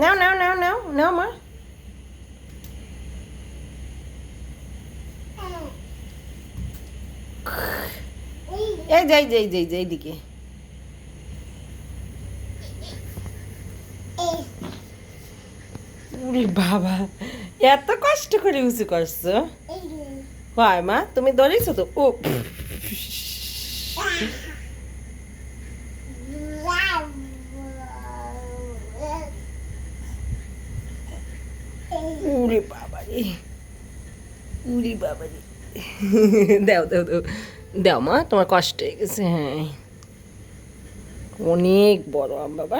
নাও নাও নাও নাও নাও মা। এই যাই যাই যাই যাই এইদিকে। উরে বাবা, এত কষ্ট করে উঁচু করছো? হয় মা, তুমি ধরেছো তো? ও উরে বাবা রে, উরে বাবা রে। দাও দাও দাও দাও মা, তোমার কষ্ট হয়ে গেছে। হ্যাঁ, অনেক বড় আম বাবা।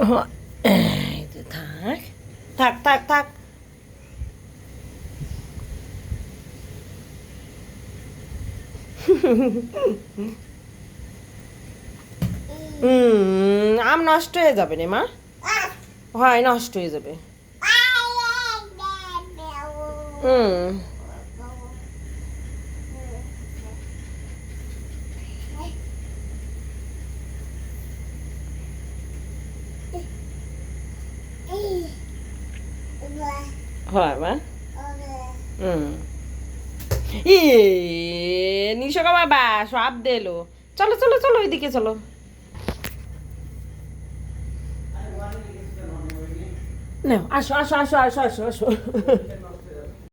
হ্যাঁ, এই যে থাক থাক থাক থাক। আম নষ্ট হয়ে যাবে রে মা। হয়, নষ্ট হয়ে যাবে। হুম। হয় মা। হুম। ই নিশোকা বাবা সব দিলো। চলো চলো চলো, ওইদিকে চলো। না, আসো আসো আসো আসো আসো আসো।